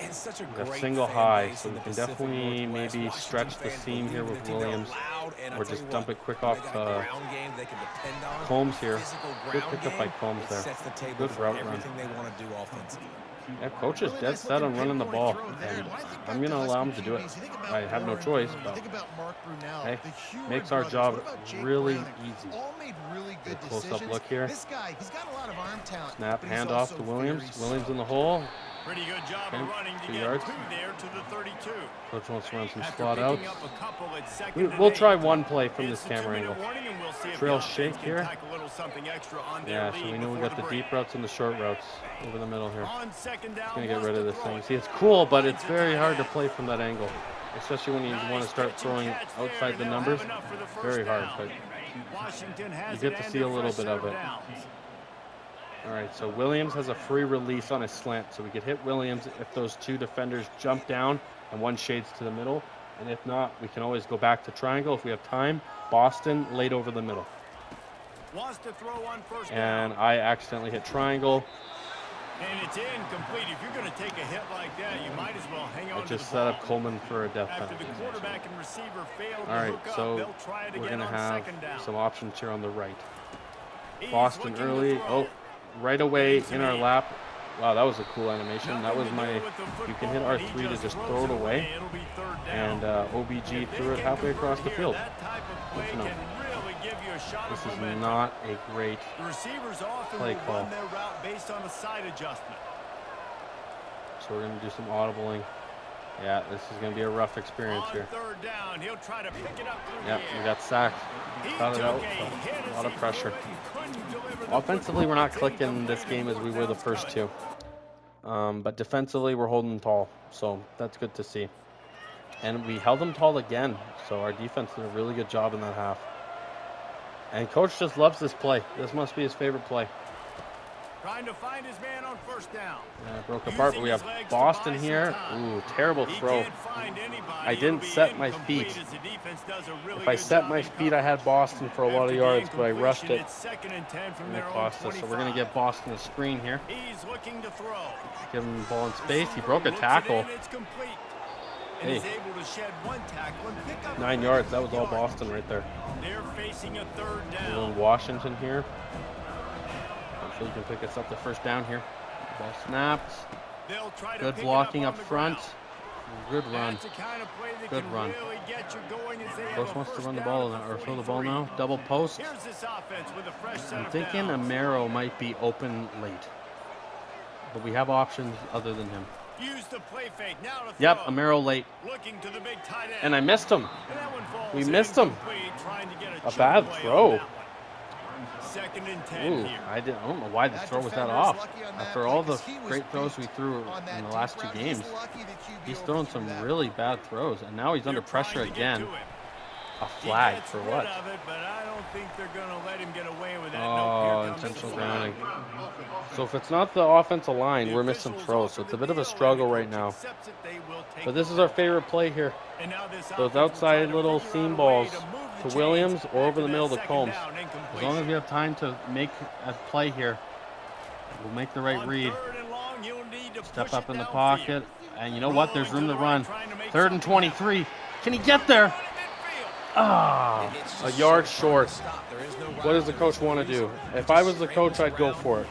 And such a We got great single fan high, base so in we the can Pacific definitely Northwest. maybe Washington stretch the fans seam here believe in with the team. They're Williams. loud, and I'll Or tell just you dump what, it quick when off they got a ground game they can depend on. Combs here. Physical Good ground pickup by game, Combs it there. sets the table Good for route run. everything they want to do offensively. Yeah, coach is dead set on running the ball. And I'm going to allow him to do it. I have no choice, but hey, makes our job really easy. Get a close-up look here. This guy, he's got a lot of arm talent. Snap, but he's hand off also to Williams. very Williams slow. in the hole. Pretty good job Okay, of running to 2 get yards. 2 there to the 32. Coach wants to run some After slot outs. picking up a couple at 2nd and We'll 8. try one play from It's this the camera 2-minute angle. warning, and we'll see if Trail the offense shake can here. tack a little something extra on their Yeah, so lead we know we before got the break. deep routes and the short routes over the middle here. On 2nd down, Gonna get wants rid of to this throw thing. it. See, it's cool, but it's Finds a very tight hard to end. play from that angle, especially when you want to start Nice catch and throwing catch there, outside and the they'll numbers. have enough for the first Very hard, down. but Washington has you get it to and see a a little fresh bit of set it. downs. all right. So Williams has a free release on his slant, so we could hit Williams if those 2 defenders jump down and one shades to the middle, and if not, we can always go back to triangle if we have time. Boston laid over the middle, Wants to throw on first and down. I accidentally hit triangle. And it's incomplete. If you're going to take a hit like that, you might as well hang on I to just the set ball. up Coleman for a death After penalty. the quarterback and receiver failed All to right, hook up, so they'll try it we're again gonna on have 2nd down. some options here on the right. He's Boston looking to early. throw. Oh, right away Fades in it our in. lap. Wow, that was a cool animation. That Nothing was to do my. with the You can football, hit and he R3 to just throws throw it away. It'll be 3rd down. And OBG If they threw it can halfway convert across the here, field. That type of play Good to know. can really give you a shot This of is momentum. not a great. The receivers often play will call. run their route based on a side adjustment. So we're gonna do some audibling. Yeah, this is gonna be a rough experience On here. 3rd down, he'll try to pick it up through Yep, the we air. got sacked. He Got it took out. a hit A as lot of he pressure. threw it and couldn't deliver the Offensively, we're not football. clicking this game as we were the first 2. But defensively, we're holding tall, so that's good to see. And we held them tall again, so our defense did a really good job in that half. And coach just loves this play. This must be his favorite play. Trying to find his man on first down. Broke apart, but we have Boston here. Ooh, terrible throw. I didn't set my feet. If I set my feet, I had Boston for a lot of yards, but I rushed it. And it cost us. So we're going to give Boston a screen here. He's looking to throw. Give him the ball in space. He broke a tackle. Hey, 9 yards. That was all Boston right there. They're facing a third down. A little Washington here. Hopefully you can pick us up the first down here. Ball snaps. Good blocking up front. Good run. Good run. Coach wants to run the ball or throw the ball now. Double post. I'm thinking Amaro might be open late. But we have options other than him. Yep, Amaro late. And I missed him. We missed him. A bad throw. Ooh, I don't know why the throw was that off. After all the great throws we threw in the last 2 games, he's throwing some really bad throws, and now he's under pressure again. A flag for what? Oh, intentional grounding. So if it's not the offensive line, we're missing throws. So it's a bit of a struggle right now. But this is our favorite play here. Those outside little seam balls to Williams or over the middle to Combs. As long as we have time to make a play here, we'll make the right read. Step up in the pocket. And you know what? There's room to run. 3rd and 23. Can he get there? Ah, a yard short. What does the coach want to do? If I was the coach, I'd go for it.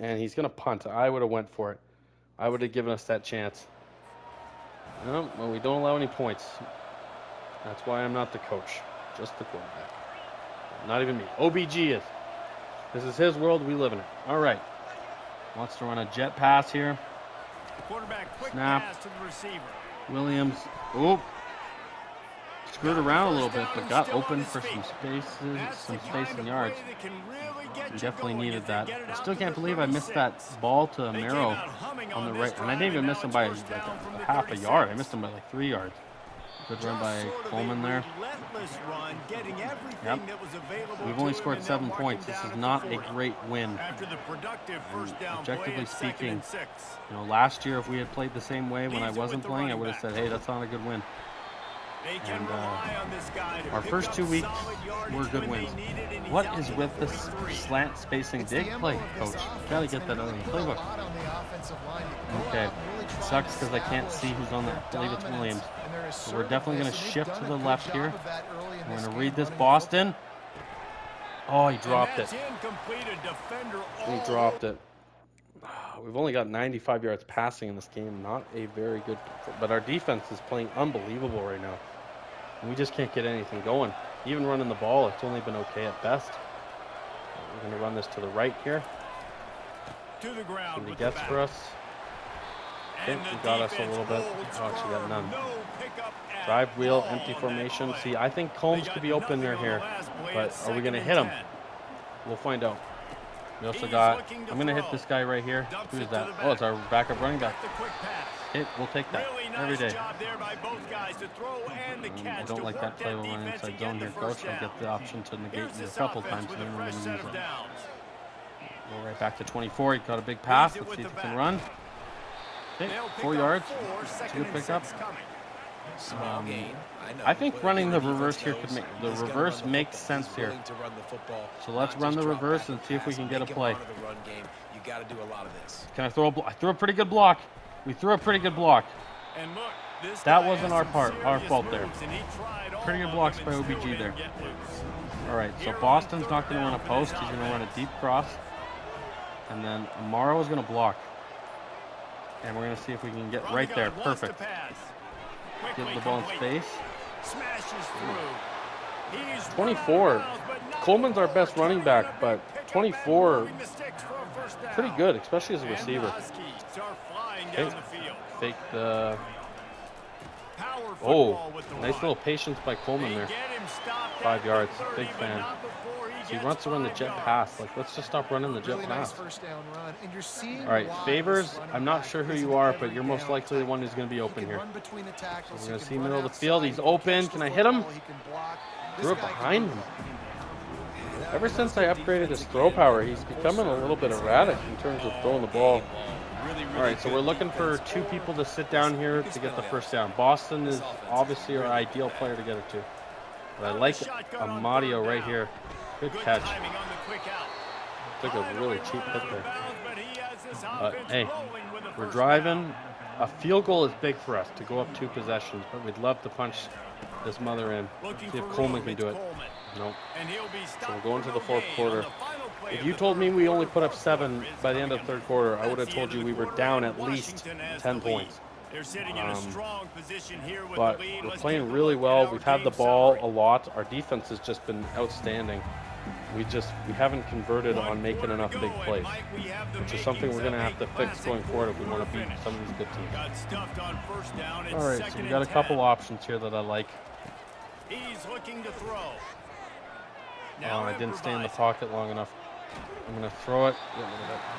And he's going to punt. I would have went for it. I would have given us that chance. No, well, we don't allow any points. That's why I'm not the coach. Just the quarterback. Not even me. OBG is. This is his world. We live in it. All right. Wants to run a jet pass here. Snap. Williams. Oop. Screwed around a little bit, but got open for some space and yards. We definitely needed that. I still can't believe I missed that ball to Amaro on the right. And I didn't even miss him by like a half a yard. I missed him by like 3 yards. Good run by Coleman there. Yep. We've only scored 7 points. This is not a great win. And objectively speaking, you know, last year if we had played the same way when I wasn't playing, I would have said, hey, that's not a good win. And our first 2 weeks were good wins. What is with this slant spacing dig play, coach? Gotta get that out of the playbook. Okay. It sucks because I can't see who's on that. I believe it's Williams. So we're definitely going to shift to the left here. We're going to read this Boston. Oh, he dropped it. He dropped it. We've only got 95 yards passing in this game. Not a very good, but our defense is playing unbelievable right now. And we just can't get anything going. Even running the ball, it's only been okay at best. We're going to run this to the right here. To the ground. See what he gets for us. I think he got us a little bit. Oh, actually got none. Drive wheel, empty formation. See, I think Combs could be open near here, but are we going to hit him? We'll find out. We also got, I'm going to hit this guy right here. Who is that? Oh, it's our backup running back. Hit, we'll take that every day. I don't like that play when we're inside zone here, coach. I get the option to negate it a couple times, and then we're going to use it. Go right back to 24. He got a big pass. Let's see if he can run. Okay, 4 yards. It's a good pickup. I think running the reverse here could make the reverse makes sense here. So let's run the reverse and see if we can get a play. Can I throw a block? I threw a pretty good block. We threw a pretty good block. That wasn't our fault there. Pretty good blocks by OBG there. All right, so Boston's not going to run a post. He's going to run a deep cross. And then Amaro is going to block. And we're going to see if we can get right there. Perfect. Give the ball in space. 24. Coleman's our best running back, but 24, pretty good, especially as a receiver. Okay. Fake the... Oh, nice little patience by Coleman there. 5 yards. Big fan. So he wants to run the jet pass. Like, let's just stop running the jet pass. All right, Favors, I'm not sure who you are, but you're most likely the one who's going to be open here. So we're going to see middle of the field. He's open. Can I hit him? Threw it behind him. Ever since I upgraded his throw power, he's becoming a little bit erratic in terms of throwing the ball. All right, so we're looking for 2 people to sit down here to get the first down. Boston is obviously our ideal player to get it to. But I like Amadio right here. Good catch. Took a really cheap hit there. But hey, we're driving. A field goal is big for us to go up 2 possessions, but we'd love to punch this mother in. See if Coleman can do it. Nope. So we're going to the 4th quarter. If you told me we only put up 7 by the end of the 3rd quarter, I would have told you we were down at least 10 points. But we're playing really well. We've had the ball a lot. Our defense has just been outstanding. We haven't converted on making enough big plays, which is something we're going to have to fix going forward if we want to beat some of these good teams. All right, so we got a couple options here that I like. He's looking to throw. Oh, I didn't stay in the pocket long enough. I'm going to throw it.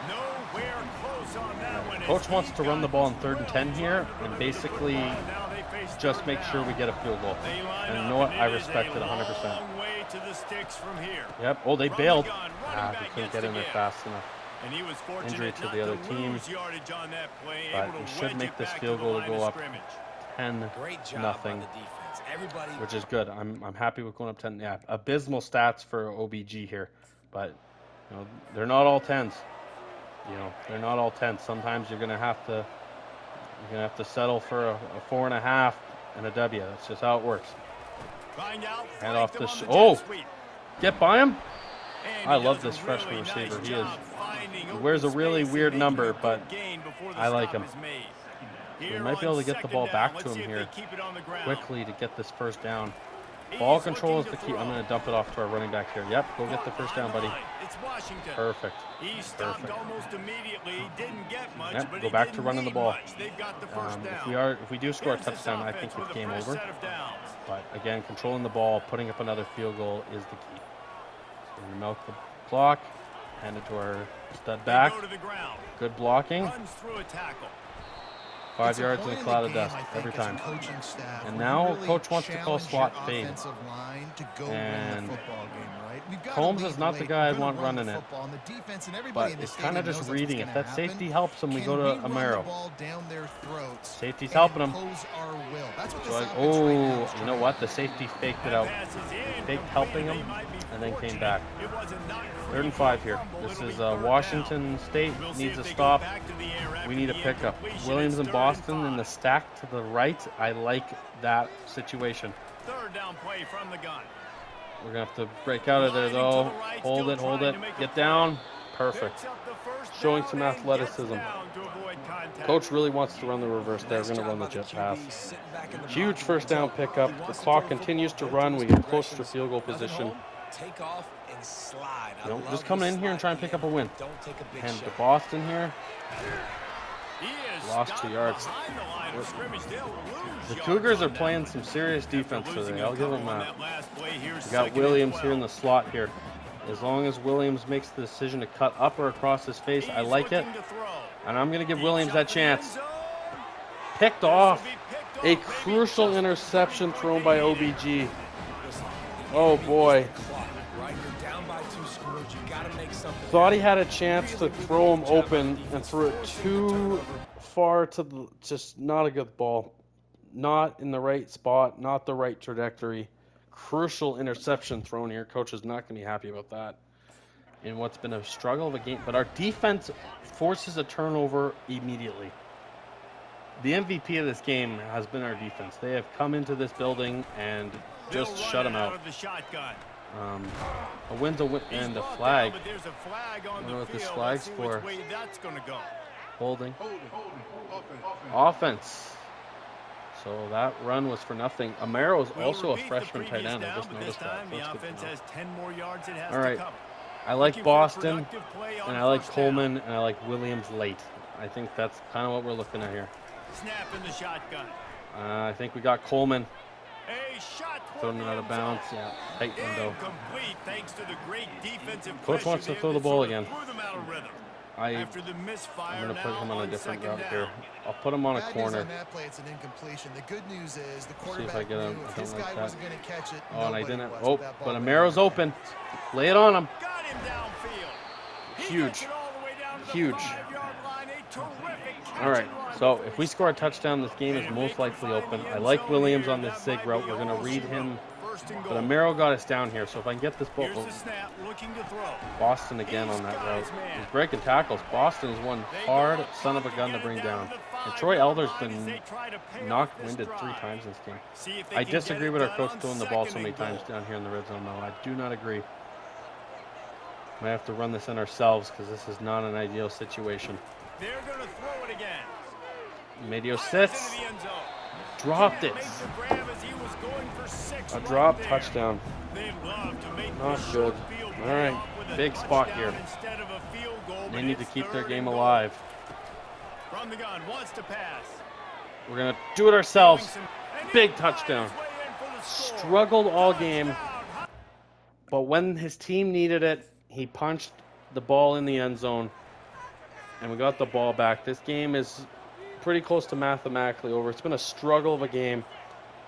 Nowhere close on that one. Coach wants to run the ball in 3rd and 10 here and basically just make sure we get a field goal. And you know what? I respect it 100%. Yep. Oh, they bailed. They couldn't get in there fast enough. Injury to the other team. But we should make this field goal to go up 10-0, which is good. I'm happy with going up 10. Yeah, abysmal stats for OBG here, but you know, they're not all 10s. You know, they're not all 10s. Sometimes you're gonna have to settle for a 4.5 and a W. That's just how it works. Hand off this. Oh, get by him. I love this freshman receiver. He wears a really weird number, but I like him. We might be able to get the ball back to him here quickly to get this first down. Ball control is the key. I'm going to dump it off to our running back here. Yep, go get the first down, buddy. Perfect. Perfect. Yep, go back to running the ball. If we do score a touchdown, I think it's game over. But again, controlling the ball, putting up another field goal is the key. So we're going to milk the clock, hand it to our stud back. Good blocking. 5 yards in a cloud of dust every time. And now coach wants to call slot fade. And Combs is not the guy I'd want running it. But it's kind of just reading. If that safety helps him, we go to Amaro. Safety's helping him. So oh, you know what? The safety faked it out. Faked helping him and then came back. 3rd and 5 here. This is Washington State needs a stop. We need a pickup. Williams and Boston in the stack to the right. I like that situation. 3rd down play from the gun. We're going to have to break out of there, though. Hold it. Get down. Perfect. Showing some athleticism. Coach really wants to run the reverse there. We're going to run the jet pass. Huge first down pickup. The clock continues to run. We get close to field goal position. Take off and slide. You know, just come in here and try and pick up a win. And to Boston here. Lost 2 yards. The Cougars are playing some serious defense today. I'll give them that. We got Williams here in the slot here. As long as Williams makes the decision to cut up or across his face, I like it. And I'm going to give Williams that chance. Picked off. A crucial interception thrown by OBG. Oh boy. Thought he had a chance to throw him open and threw it too far to the, just not a good ball. Not in the right spot, not the right trajectory. Crucial interception thrown here. Coach is not going to be happy about that. In what's been a struggle of a game. But our defense forces a turnover immediately. The MVP of this game has been our defense. They have come into this building and just shut them out. A win's a win and a flag. I don't know what this flag's for. Holding. Offense. So that run was for nothing. Amaro is also a freshman tight end. I just noticed that. All right. I like Boston, and I like Coleman, and I like Williams late. I think that's kind of what we're looking at here. Snap in the shotgun. I think we got Coleman. Throwing it out of bounds. Yeah, tight window. Thanks to the great defensive Coach wants to throw the ball again. After the misfire, I'm going to put him on a different route down. here. I'll put him on a Bad news corner. on that play, it's an incompletion. The good news is the See if I quarterback get him. knew I if don't his like guy that. wasn't going to catch it, Oh, and I nobody didn't. was Oh, with that ball but right Amaro's there. open. Lay it on him. Got him downfield. He Huge. gets it all the way down to the Huge. 5-yard line. A terrific catch All right, and run so before if he we score a touchdown, this game is most likely open. I like Williams on this zig route. We're going to read him. But Amaro got us down here, so if I can get this ball. Here's the snap, looking to throw. Boston again on that route. He's breaking tackles. Boston is one hard son of a gun to bring down. And Troy Elder's been knocked winded 3 times in this game. I disagree with our coach throwing the ball so many times down here in the red zone, though. I do not agree. Might have to run this in ourselves because this is not an ideal situation. They're going to throw it again. Medio sits. Dropped it. A drop touchdown. Not good. All right, big spot here. They need to keep their game alive. From the gun, wants to pass. We're going to do it ourselves. Big touchdown. Struggled all game, but when his team needed it, he punched the ball in the end zone, and we got the ball back. This game is pretty close to mathematically over. It's been a struggle of a game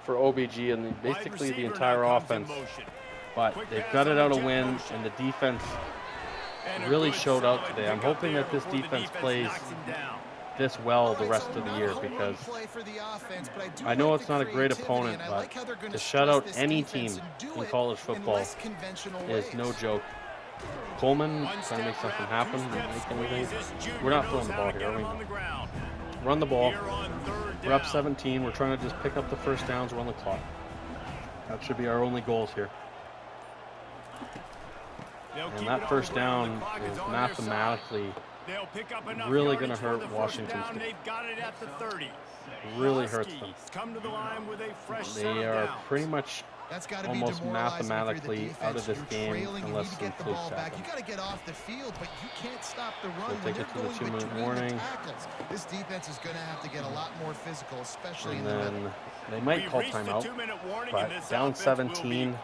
for OBG and basically the entire offense, but they've gutted out a win, and the defense really showed out today. I'm hoping that this defense plays this well the rest of the year, because I know it's not a great opponent, but to shut out any team in college football is no joke. Coleman trying to make something happen. We're not throwing the ball here, are we? Run the ball. We're up 17. We're trying to just pick up the first downs. We're on the clock. That should be our only goals here. And that first down is mathematically really going to hurt Washington's team. Really hurts them. They are pretty much almost mathematically out of this game unless some flukes happen. You got to get off the field, but you can't stop the run. We'll take it to the 2-minute warning. This defense is going to have to get a lot more physical, especially And in the then they might call timeout, but down 17,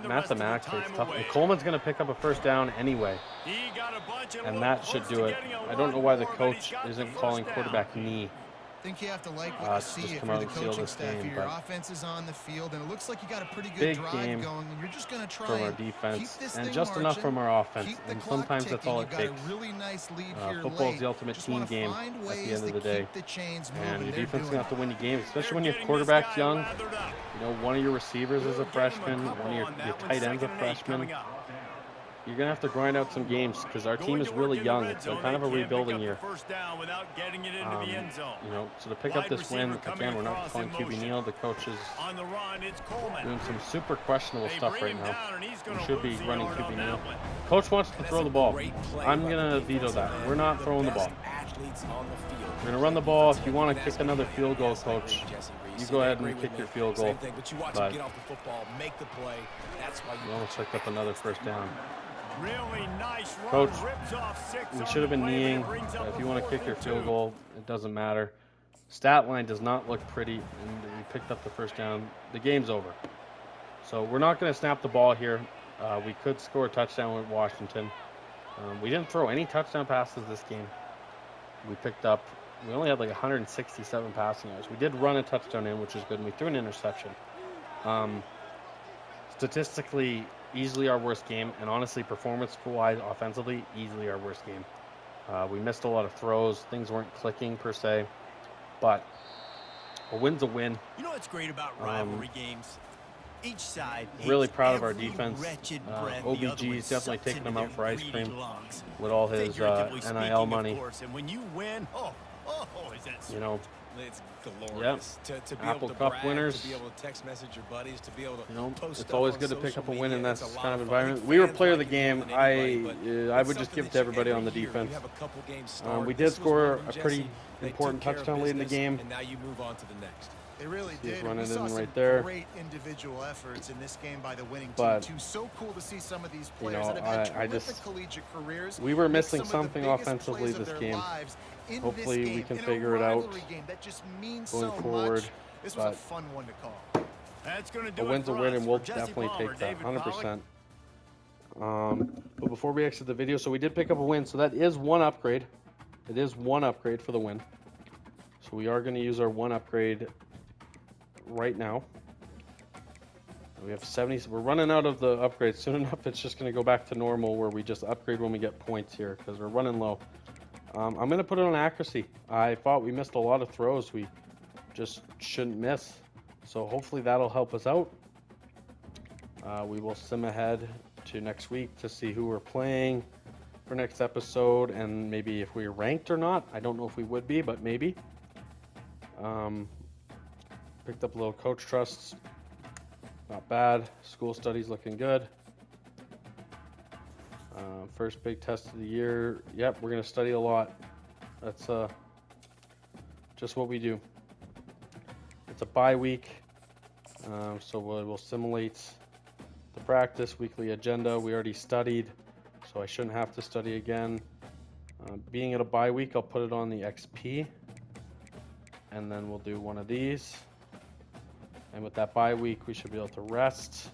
mathematically it's tough. And Coleman's going to pick up a first down anyway, and that should do it. I don't know why the coach isn't calling quarterback knee. I think you have to like what you see if you're the coaching staff here. Your offense is on the field, and it looks like you got a pretty good drive going, and you're just going to try from our defense and just enough from our offense, and sometimes that's all it takes. Football is the ultimate team game at the end of the day, and your defense is going to have to win your games, especially when your quarterback's young. You know, one of your receivers is a freshman, one of your tight ends a freshman. You're going to have to grind out some games because our team is really young. It's kind of a rebuilding year. You know, so to pick up this win, again, we're not calling QB Neal. The coach is doing some super questionable stuff right now. We should be running QB Neal. Coach wants to throw the ball. I'm going to veto that. We're not throwing the ball. We're going to run the ball. If you want to kick another field goal, Coach, you go ahead and kick your field goal. But you almost picked up another first down. Coach, we should have been kneeing. If you want to kick your field goal, it doesn't matter. Stat line does not look pretty, and we picked up the first down. The game's over. So we're not going to snap the ball here. We could score a touchdown with Washington. We didn't throw any touchdown passes this game. We only had like 167 passing yards. We did run a touchdown in, which is good, and we threw an interception. Statistically, easily our worst game, and honestly, performance-wise, offensively, easily our worst game. We missed a lot of throws. Things weren't clicking, per se. But a win's a win. You know what's great about rivalry games? Each side really proud of our defense. OBG is definitely taking them out for ice cream with all his NIL money. And when you win, you know, it's glorious. Yep. To be Apple able to Cup brag, winners. to be able to text message your buddies, to be able to you know, post it's always good to pick up a win in this kind of environment. We were player of the game. I would just give it to everybody on the defense. We did score a pretty important touchdown lead in the game. And now you move on to the next. They really He's did. running We saw in some right there. great individual efforts in this game by the winning But, team too. So cool to see some of these you players know, that have had I terrific just collegiate careers. we were make missing some of the something biggest offensively plays of this their game. lives in Hopefully this we game, can in a figure it out rivalry game that just means going so forward. much. This was a But fun one to call. That's going to do a win's a win, and we'll Jesse definitely Palmer, take that David Pollack. 100%. But before we exit the video, so we did pick up a win. So that is one upgrade. It is one upgrade for the win. So we are going to use our one upgrade right now. We have 70. We're running out of the upgrades. Soon enough, it's just going to go back to normal where we just upgrade when we get points here because we're running low. I'm going to put it on accuracy. I thought we missed a lot of throws we just shouldn't miss. So hopefully that'll help us out. We will sim ahead to next week to see who we're playing for next episode and maybe if we're ranked or not. I don't know if we would be, but maybe. Picked up a little coach trusts. Not bad. School studies looking good. First big test of the year. Yep, we're going to study a lot. That's just what we do. It's a bye week, so we'll simulate the practice, weekly agenda. We already studied, so I shouldn't have to study again. Being at a bye week, I'll put it on the XP, and then we'll do one of these. And with that bye week, we should be able to rest.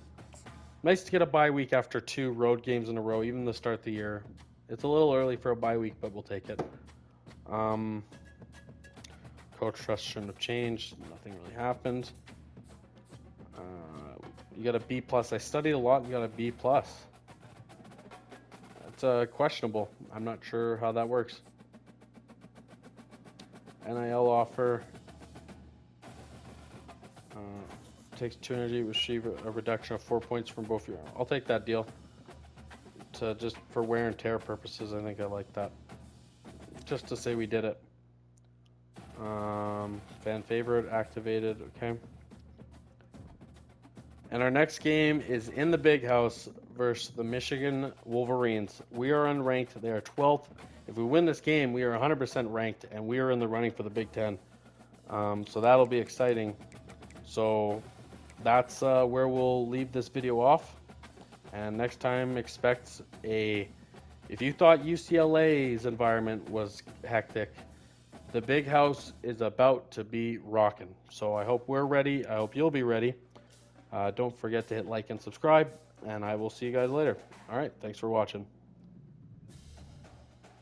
Nice to get a bye week after 2 road games in a row, even to start the year. It's a little early for a bye week, but we'll take it. Coach trust shouldn't have changed. Nothing really happened. You got a B+. I studied a lot and you got a B+. That's questionable. I'm not sure how that works. NIL offer. Takes 2 energy, receive a reduction of 4 points from both your. I'll take that deal. To just for wear and tear purposes, I think I like that. Just to say we did it. Fan favorite activated. Okay. And our next game is in the Big House versus the Michigan Wolverines. We are unranked. They are 12th. If we win this game, we are 100% ranked, and we are in the running for the Big Ten. So that'll be exciting. So that's where we'll leave this video off. And next time, expect a... If you thought UCLA's environment was hectic, the Big House is about to be rocking. So I hope we're ready. I hope you'll be ready. Don't forget to hit like and subscribe, and I will see you guys later. All right, thanks for watching.